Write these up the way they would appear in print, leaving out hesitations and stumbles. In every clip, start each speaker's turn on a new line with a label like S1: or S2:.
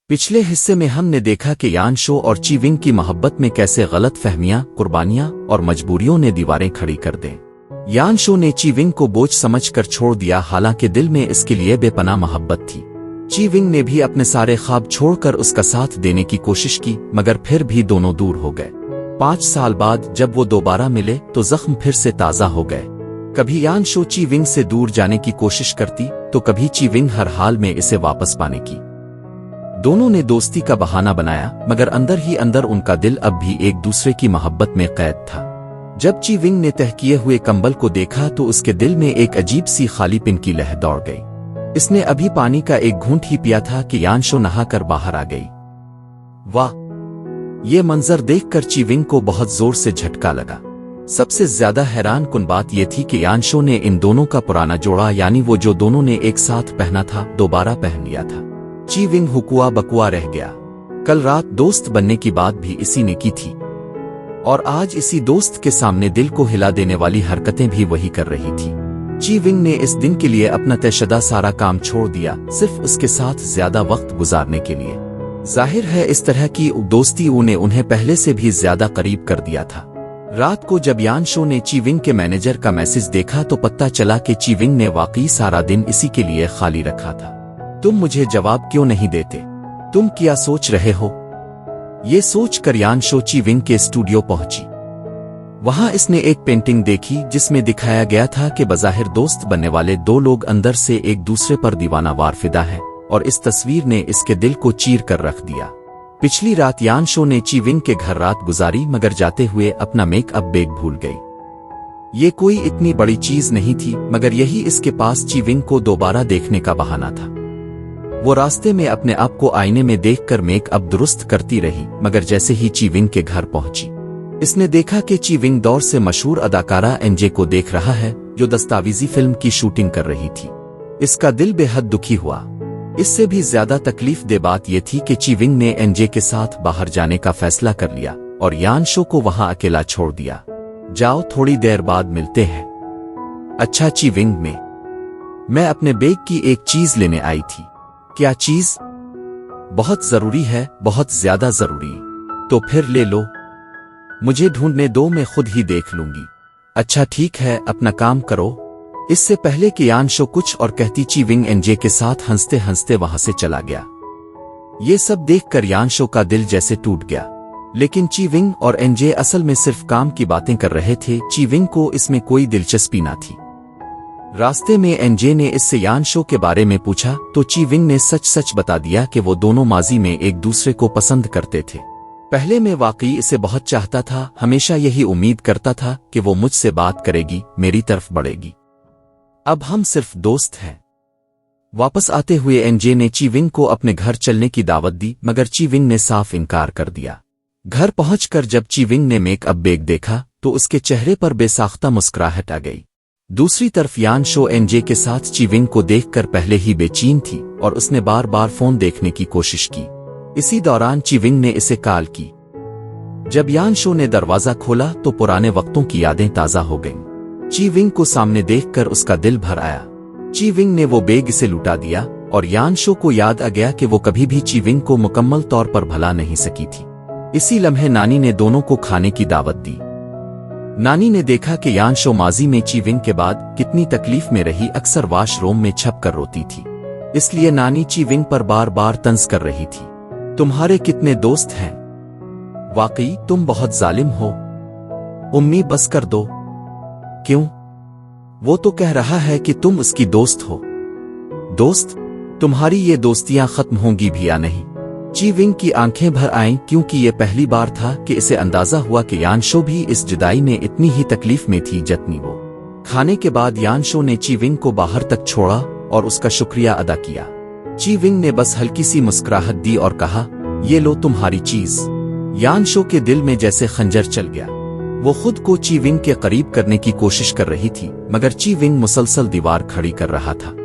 S1: पिछले हिस्से में हमने देखा कि यान शो और ची विंग की मोहब्बत में कैसे गलत फहमियां, कुर्बानियां और मजबूरियों ने दीवारें खड़ी कर दें। यान शो ने ची विंग को बोझ समझकर छोड़ दिया, हालांकि दिल में इसके लिए बेपनाह मोहब्बत थी। ची विंग ने भी अपने सारे ख्वाब छोड़कर उसका साथ देने की कोशिश की, मगर फिर भी दोनों दूर हो गए। 5 साल बाद जब वो दोबारा मिले तो जख्म फिर से ताज़ा हो गए। कभी यान शो ची विंग से दूर जाने की कोशिश करती तो कभी ची विंग हर हाल में इसे वापस पाने की। दोनों ने दोस्ती का बहाना बनाया, मगर अंदर ही अंदर उनका दिल अब भी एक दूसरे की मोहब्बत में कैद था। जब ची विंग ने तह किए हुए कंबल को देखा तो उसके दिल में एक अजीब सी खालीपन की लहर दौड़ गई। इसने अभी पानी का एक घूंट ही पिया था कि यान शो नहाकर बाहर आ गई। वाह! ये मंजर देखकर ची विंग को बहुत जोर से झटका लगा। सबसे ज्यादा हैरान कुन बात यह थी कि यान शो ने इन दोनों का पुराना जोड़ा, यानी वो जो दोनों ने एक साथ पहना था, दोबारा पहन लिया था। ची विंग हुकुआ बकुआ रह गया। कल रात दोस्त बनने की बात भी इसी ने की थी और आज इसी दोस्त के सामने दिल को हिला देने वाली हरकतें भी वही कर रही थी। ची विंग ने इस दिन के लिए अपना तयशुदा सारा काम छोड़ दिया, सिर्फ उसके साथ ज्यादा वक्त गुजारने के लिए। जाहिर है इस तरह की दोस्ती उन्हें पहले से भी ज्यादा करीब कर दिया था। रात को जब यान शो ने ची विंग के मैनेजर का मैसेज देखा तो पता चला कि ची विंग ने वाकई सारा दिन इसी के लिए खाली रखा था। तुम मुझे जवाब क्यों नहीं देते? तुम क्या सोच रहे हो? ये सोच कर यान शो ची विंग के स्टूडियो पहुंची। वहां इसने एक पेंटिंग देखी जिसमें दिखाया गया था कि बज़ाहिर दोस्त बनने वाले दो लोग अंदर से एक दूसरे पर दीवाना वार फिदा है, और इस तस्वीर ने इसके दिल को चीर कर रख दिया। पिछली रात यान शो ने ची विंग के घर रात गुजारी, मगर जाते हुए अपना मेकअप बैग भूल गई। ये कोई इतनी बड़ी चीज नहीं थी, मगर यही इसके पास ची विंग को दोबारा देखने का बहाना था। वो रास्ते में अपने आप को आईने में देखकर मेकअप दुरुस्त करती रही, मगर जैसे ही ची विंग के घर पहुंची इसने देखा कि ची विंग दौर से मशहूर अदाकारा एनजे को देख रहा है, जो दस्तावेजी फिल्म की शूटिंग कर रही थी। इसका दिल बेहद दुखी हुआ। इससे भी ज्यादा तकलीफ दे बात यह थी कि ची विंग ने एनजे के साथ बाहर जाने का फैसला कर लिया और यान शो को वहां अकेला छोड़ दिया। जाओ, थोड़ी देर बाद मिलते हैं। अच्छा ची विंग, मैं अपने बैग की एक चीज लेने आई थी। क्या चीज? बहुत जरूरी है, बहुत ज्यादा जरूरी। तो फिर ले लो, मुझे ढूंढने दो, मैं खुद ही देख लूंगी। अच्छा ठीक है, अपना काम करो। इससे पहले कि यान शो कुछ और कहती, ची विंग एनजे के साथ हंसते हंसते वहां से चला गया। ये सब देखकर यान शो का दिल जैसे टूट गया, लेकिन ची विंग और एनजे असल में सिर्फ काम की बातें कर रहे थे। ची विंग को इसमें कोई दिलचस्पी ना थी। रास्ते में एनजे ने इससे यान शो के बारे में पूछा तो ची विंग ने सच सच बता दिया कि वो दोनों माजी में एक दूसरे को पसंद करते थे। पहले मैं वाकई इसे बहुत चाहता था, हमेशा यही उम्मीद करता था कि वो मुझसे बात करेगी, मेरी तरफ बढ़ेगी। अब हम सिर्फ दोस्त हैं। वापस आते हुए एनजे ने ची विंग को अपने घर चलने की दावत दी, मगर ची विंग ने साफ इनकार कर दिया। घर पहुंचकर जब ची विंग ने मेकअप बैग देखा तो उसके चेहरे पर बेसाख्ता मुस्कुराहट आ गई। दूसरी तरफ यान शो एनजे के साथ ची विंग को देखकर पहले ही बेचैन थी और उसने बार बार फोन देखने की कोशिश की। इसी दौरान ची विंग ने इसे कॉल की। जब यान शो ने दरवाजा खोला तो पुराने वक्तों की यादें ताजा हो गईं। ची विंग को सामने देखकर उसका दिल भर आया। ची विंग ने वो बैग इसे लुटा दिया और यान शो को याद आ गया कि वो कभी भी ची विंग को मुकम्मल तौर पर भुला नहीं सकी थी। इसी लम्हे नानी ने दोनों को खाने की दावत दी। नानी ने देखा कि यान शो माजी में ची विंग के बाद कितनी तकलीफ में रही, अक्सर वॉशरूम में छप कर रोती थी। इसलिए नानी ची विंग पर बार बार तंज कर रही थी। तुम्हारे कितने दोस्त हैं? वाकई तुम बहुत जालिम हो। उम्मी बस कर दो। क्यों? वो तो कह रहा है कि तुम उसकी दोस्त हो। दोस्त? तुम्हारी ये दोस्तियां खत्म होंगी भी या नहीं? ची विंग की आंखें भर आईं, क्योंकि ये पहली बार था कि इसे अंदाजा हुआ कि यान शो भी इस जुदाई में इतनी ही तकलीफ में थी जितनी वो। खाने के बाद यान शो ने ची विंग को बाहर तक छोड़ा और उसका शुक्रिया अदा किया। ची विंग ने बस हल्की सी मुस्कुराहट दी और कहा, ये लो तुम्हारी चीज। यान शो के दिल में जैसे खंजर चल गया। वो खुद को ची विंग के करीब करने की कोशिश कर रही थी, मगर ची विंग मुसलसल दीवार खड़ी कर रहा था।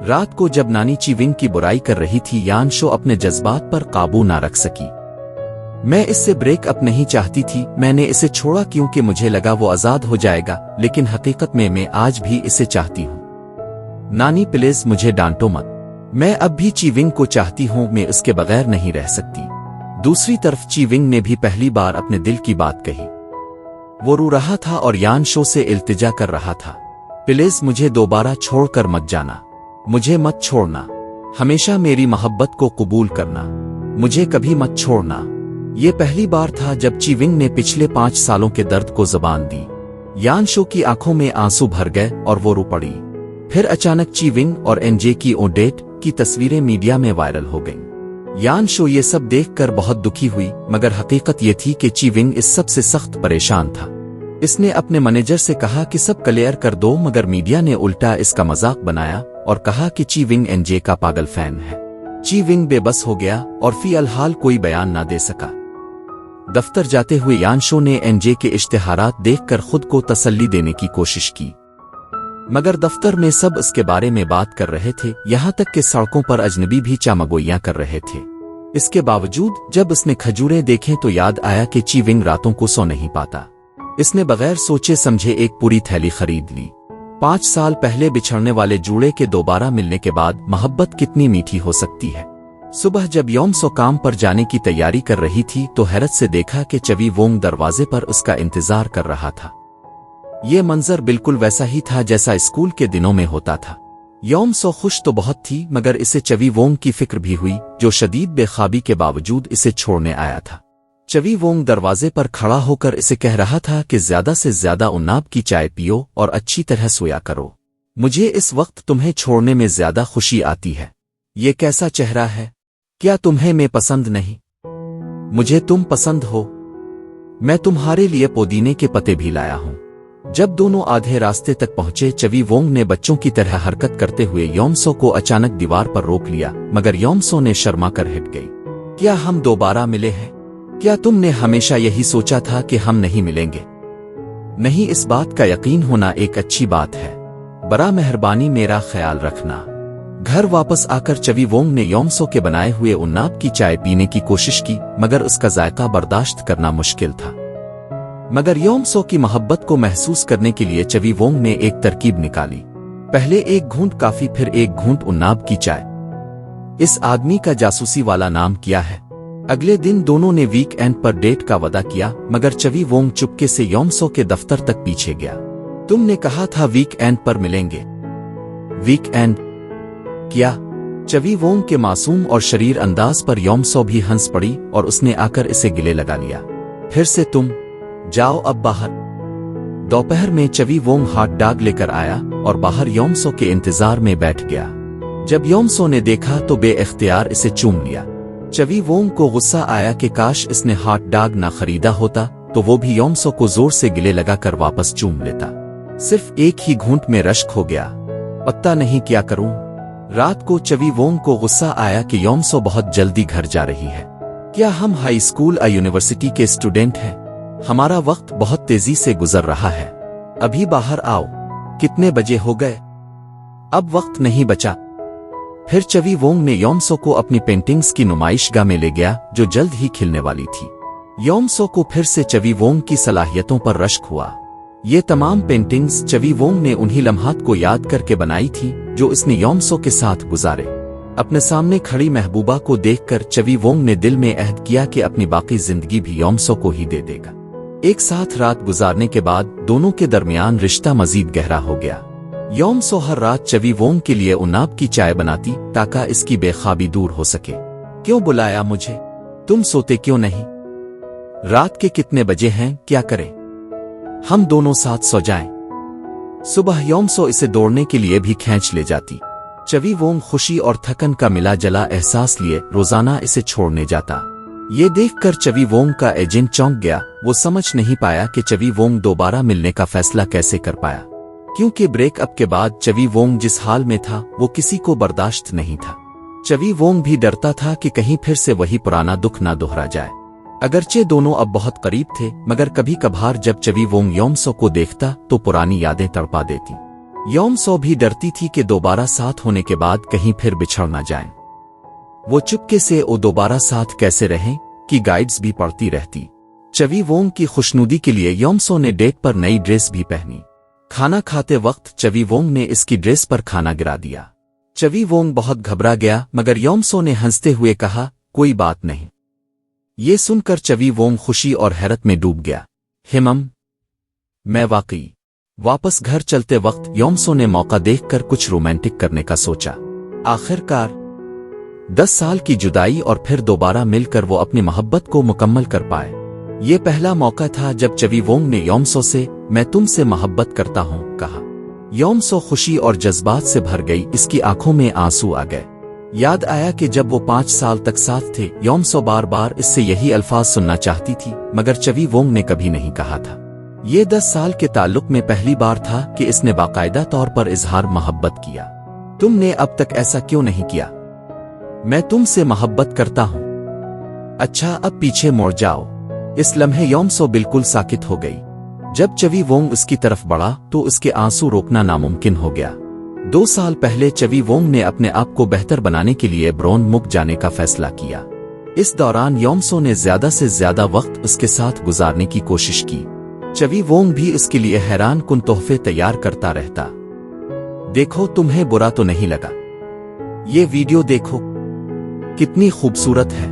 S1: रात को जब नानी ची विंग की बुराई कर रही थी, यान शो अपने जज्बात पर काबू ना रख सकी। मैं इससे ब्रेकअप नहीं चाहती थी, मैंने इसे छोड़ा क्योंकि मुझे लगा वो आजाद हो जाएगा, लेकिन हकीकत में मैं आज भी इसे चाहती हूँ। नानी प्लीज मुझे डांटो मत। मैं अब भी चीविंग को चाहती हूं, मैं उसके बगैर नहीं रह सकती। दूसरी तरफ चीविंग ने भी पहली बार अपने दिल की बात कही। वो रो रहा था और यान शो से इल्तिजा कर रहा था, प्लीज मुझे दोबारा छोड़कर मत जाना, मुझे मत छोड़ना, हमेशा मेरी मोहब्बत को कबूल करना, मुझे कभी मत छोड़ना। ये पहली बार था जब चीविंग ने पिछले 5 सालों के दर्द को जबान दी। यान शो की आंखों में आंसू भर गए और वो रो पड़ी। फिर अचानक चीविंग और एनजे की डेट की तस्वीरें मीडिया में वायरल हो गईं। यान शो ये सब देखकर बहुत दुखी हुई, मगर हकीकत ये थी कि चीविंग इस सब से सख्त परेशान था। इसने अपने मैनेजर से कहा कि सब क्लियर कर दो, मगर मीडिया ने उल्टा इसका मजाक बनाया और कहा कि चीविंग एनजे का पागल फैन है। चीविंग बेबस हो गया और फिलहाल कोई बयान ना दे सका। दफ्तर जाते हुए यान शो ने एनजे के इश्तिहारात देखकर खुद को तसल्ली देने की कोशिश की, मगर दफ्तर में सब इसके बारे में बात कर रहे थे, यहाँ तक कि सड़कों पर अजनबी भी चामगोइयां कर रहे थे। इसके बावजूद जब उसने खजूरें देखें तो याद आया कि चीविंग रातों को सो नहीं पाता। इसने बगैर सोचे समझे एक पूरी थैली खरीद ली। 5 साल पहले बिछड़ने वाले जूड़े के दोबारा मिलने के बाद मोहब्बत कितनी मीठी हो सकती है। सुबह जब योम सो काम पर जाने की तैयारी कर रही थी तो हैरत से देखा कि चवी वोंग दरवाजे पर उसका इंतजार कर रहा था। ये मंजर बिल्कुल वैसा ही था जैसा स्कूल के दिनों में होता था। योम सो खुश तो बहुत थी, मगर इसे चवी वोंग की फिक्र भी हुई, जो शदीद बेख्वाबी के बावजूद इसे छोड़ने आया था। चवी वोंग दरवाजे पर खड़ा होकर इसे कह रहा था कि ज्यादा से ज्यादा उन्नाब की चाय पियो और अच्छी तरह सोया करो। मुझे इस वक्त तुम्हें छोड़ने में ज्यादा खुशी आती है। ये कैसा चेहरा है? क्या तुम्हें मैं पसंद नहीं? मुझे तुम पसंद हो। मैं तुम्हारे लिए पुदीने के पत्ते भी लाया हूं। जब दोनों आधे रास्ते तक पहुंचे, चवी वोंग ने बच्चों की तरह हरकत करते हुए योमसो को अचानक दीवार पर रोक लिया, मगर योमसो ने शर्मा कर हट गई। क्या हम दोबारा मिले हैं? क्या तुमने हमेशा यही सोचा था कि हम नहीं मिलेंगे? नहीं, इस बात का यकीन होना एक अच्छी बात है। बड़ा मेहरबानी, मेरा ख्याल रखना। घर वापस आकर चवी वोंग ने योमसो के बनाए हुए उन्नाब की चाय पीने की कोशिश की, मगर उसका जायका बर्दाश्त करना मुश्किल था। मगर योमसो की मोहब्बत को महसूस करने के लिए चवी वोंग ने एक तरकीब निकाली। पहले एक घूंट काफी, फिर एक घूंट उन्नाब की चाय। इस आदमी का जासूसी वाला नाम क्या है? अगले दिन दोनों ने वीक एंड पर डेट का वादा किया, मगर चवी वोंग चुपके से योमसो के दफ्तर तक पीछे गया। तुमने कहा था वीक एंड पर मिलेंगे। वीक एंड क्या? चवी वोंग के मासूम और शरीर अंदाज पर योमसो भी हंस पड़ी और उसने आकर इसे गिले लगा लिया। फिर से तुम? जाओ अब बाहर। दोपहर में चवी वोंग हॉट डॉग लेकर आया और बाहर योमसो के इंतजार में बैठ गया। जब योमसो ने देखा तो बेइख्तियार इसे चूम लिया। चवी वोंग को गुस्सा आया कि काश इसने हॉट डॉग ना खरीदा होता तो वो भी योमसो को जोर से गिले लगाकर वापस चूम लेता। सिर्फ एक ही घूंट में रश्क हो गया। पता नहीं क्या करूं। रात को चवी वोंग को गुस्सा आया कि योमसो बहुत जल्दी घर जा रही है। क्या हम हाई स्कूल या यूनिवर्सिटी के स्टूडेंट हैं? हमारा वक्त बहुत तेजी से गुजर रहा है। अभी बाहर आओ। कितने बजे हो गए? अब वक्त नहीं बचा। फिर चवी वोंग ने योमसो को अपनी पेंटिंग्स की नुमाइशगाह में ले गया, जो जल्द ही खिलने वाली थी। योमसो को फिर से चवी वोंग की सलाहियतों पर रश्क हुआ। ये तमाम पेंटिंग्स चवी वोंग ने उन्हीं लम्हात को याद करके बनाई थी जो इसने योमसो के साथ गुजारे। अपने सामने खड़ी महबूबा को देखकर चवी वोंग ने दिल में अहद किया कि अपनी बाकी जिंदगी भी योमसो को ही दे देगा। एक साथ रात गुजारने के बाद दोनों के दरमियान रिश्ता मजीद गहरा हो गया। योमसो हर रात चवी वोंग के लिए उन्नाब की चाय बनाती ताकि इसकी बेख्वाबी दूर हो सके। क्यों बुलाया मुझे? तुम सोते क्यों नहीं? रात के कितने बजे हैं? क्या करें? हम दोनों साथ सो जाएं। सुबह योमसो इसे दौड़ने के लिए भी खींच ले जाती। चवी वोंग खुशी और थकन का मिला जला एहसास लिए रोजाना इसे छोड़ने जाता। ये देखकर चवी वोंग का एजेंट चौंक गया। वो समझ नहीं पाया कि चवी वोंग दोबारा मिलने का फैसला कैसे कर पाया, क्योंकि ब्रेकअप के बाद चवी वोंग जिस हाल में था वो किसी को बर्दाश्त नहीं था। चवी वोंग भी डरता था कि कहीं फिर से वही पुराना दुख ना दोहरा जाए। अगरचे दोनों अब बहुत करीब थे, मगर कभी कभार जब चवी वोंग योमसो को देखता तो पुरानी यादें तड़पा देती। योमसो भी डरती थी कि दोबारा साथ होने के बाद कहीं फिर बिछड़ ना जाएं। वो चुपके से वो दोबारा साथ कैसे रहें कि गाइड्स भी पढ़ती रहती। चवी वोंग की खुशनुदी के लिए योमसो ने डेट पर नई ड्रेस भी पहनी। खाना खाते वक्त चवी वोंग ने इसकी ड्रेस पर खाना गिरा दिया। चवी वोंग बहुत घबरा गया, मगर योमसो ने हंसते हुए कहा, कोई बात नहीं। ये सुनकर चवी वोंग खुशी और हैरत में डूब गया। हिमम, मैं वाकई। वापस घर चलते वक्त योमसो ने मौका देखकर कुछ रोमांटिक करने का सोचा। आखिरकार 10 साल की जुदाई और फिर दोबारा मिलकर वो अपनी मोहब्बत को मुकम्मल कर पाए। ये पहला मौका था जब चवी वोंग ने योमसो से मैं तुमसे मोहब्बत करता हूं कहा। योमसो खुशी और जज्बात से भर गई, इसकी आंखों में आंसू आ गए। याद आया कि जब वो 5 साल तक साथ थे, योमसो बार बार इससे यही अल्फाज सुनना चाहती थी, मगर चवी वोंग ने कभी नहीं कहा था। ये 10 साल के ताल्लुक में पहली बार था कि इसने बाकायदा तौर पर इजहार मोहब्बत किया। तुमने अब तक ऐसा क्यों नहीं किया? मैं तुमसे मोहब्बत करता हूं। अच्छा, अब पीछे मुड़ जाओ। इस लम्हे योमसो बिल्कुल साकित हो गई। जब चवी वोंग उसकी तरफ बढ़ा तो उसके आंसू रोकना नामुमकिन हो गया। 2 साल पहले चवी वोंग ने अपने आप को बेहतर बनाने के लिए ब्रोन मुक जाने का फैसला किया। इस दौरान योमसो ने ज्यादा से ज्यादा वक्त उसके साथ गुजारने की कोशिश की। चवी वोंग भी इसके लिए हैरान कुन तोहफे तैयार करता रहता। देखो, तुम्हें बुरा तो नहीं लगा? ये वीडियो देखो, कितनी खूबसूरत है।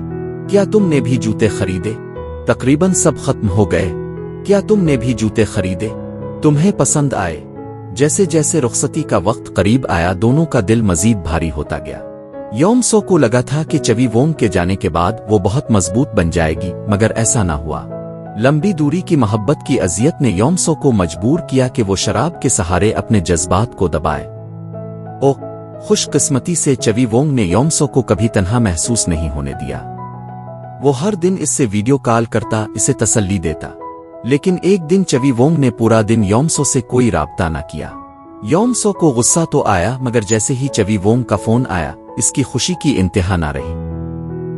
S1: क्या तुमने भी जूते खरीदे? तकरीबन सब खत्म हो गए। क्या तुमने भी जूते खरीदे? तुम्हें पसंद आए? जैसे जैसे रुखसती का वक्त करीब आया, दोनों का दिल मजीद भारी होता गया। योमसो को लगा था कि चवी वोंग के जाने के बाद वो बहुत मजबूत बन जाएगी, मगर ऐसा ना हुआ। लंबी दूरी की मोहब्बत की अजियत ने योमसो को मजबूर किया कि वो शराब के सहारे अपने जज्बात को दबाए। ओह, खुशकिस्मती से चवी वोंग ने योमसो को कभी तन्हा महसूस नहीं होने दिया। वो हर दिन इससे वीडियो कॉल करता, इसे तसल्ली देता। लेकिन एक दिन चवी वोंग ने पूरा दिन योमसो से कोई राब्ता न किया। योमसो को गुस्सा तो आया, मगर जैसे ही चवी वोंग का फोन आया, इसकी खुशी की इंतहा ना रही।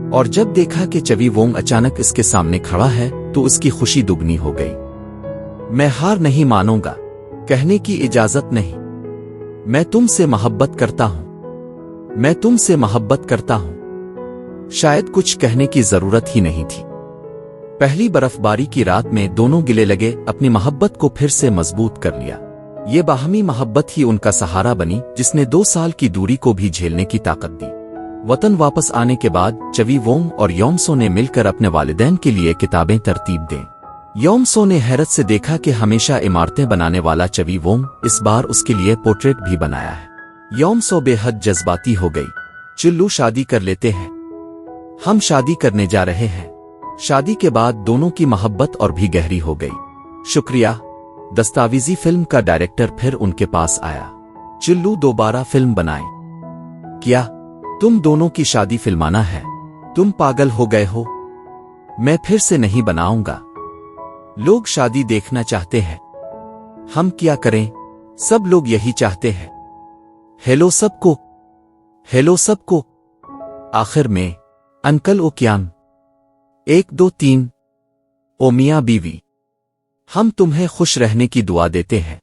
S1: और जब देखा कि चवी वोंग अचानक इसके सामने खड़ा है तो उसकी खुशी दुगनी हो गई। मैं हार नहीं मानूंगा, कहने की इजाजत नहीं। मैं तुमसे मोहब्बत करता हूं। मैं तुमसे मोहब्बत करता हूं। शायद कुछ कहने की जरूरत ही नहीं थी। पहली बर्फबारी की रात में दोनों गिले लगे, अपनी मोहब्बत को फिर से मजबूत कर लिया। ये बाहमी मोहब्बत ही उनका सहारा बनी, जिसने 2 साल की दूरी को भी झेलने की ताकत दी। वतन वापस आने के बाद चवी वोंग और योमसो ने मिलकर अपने वालिदैन के लिए किताबें तरतीब दें। योमसो ने हैरत से देखा कि हमेशा इमारतें बनाने वाला चवी वोंग इस बार उसके लिए पोर्ट्रेट भी बनाया है। योमसो बेहद जज्बाती हो गई। चिल्लू, शादी कर लेते हैं। हम शादी करने जा रहे हैं। शादी के बाद दोनों की मोहब्बत और भी गहरी हो गई। शुक्रिया। दस्तावेजी फिल्म का डायरेक्टर फिर उनके पास आया। चिल्लू, दोबारा फिल्म बनाए। क्या तुम दोनों की शादी फिल्माना है? तुम पागल हो गए हो? मैं फिर से नहीं बनाऊंगा। लोग शादी देखना चाहते हैं। हम क्या करें? सब लोग यही चाहते हैं। हेलो सबको। हेलो सबको। आखिर में अंकल ओ क्यान 1 2 3। ओ मियां बीवी, हम तुम्हें खुश रहने की दुआ देते हैं।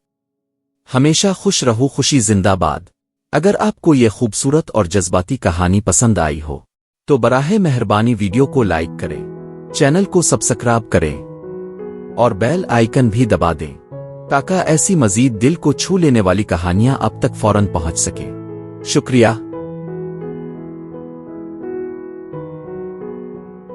S1: हमेशा खुश रहो। खुशी जिंदाबाद। अगर आपको ये खूबसूरत और जज्बाती कहानी पसंद आई हो तो बराहे मेहरबानी वीडियो को लाइक करें, चैनल को सब्सक्राइब करें और बेल आइकन भी दबा दें, ताकि ऐसी मजीद दिल को छू लेने वाली कहानियां आप तक फौरन पहुंच सके। शुक्रिया।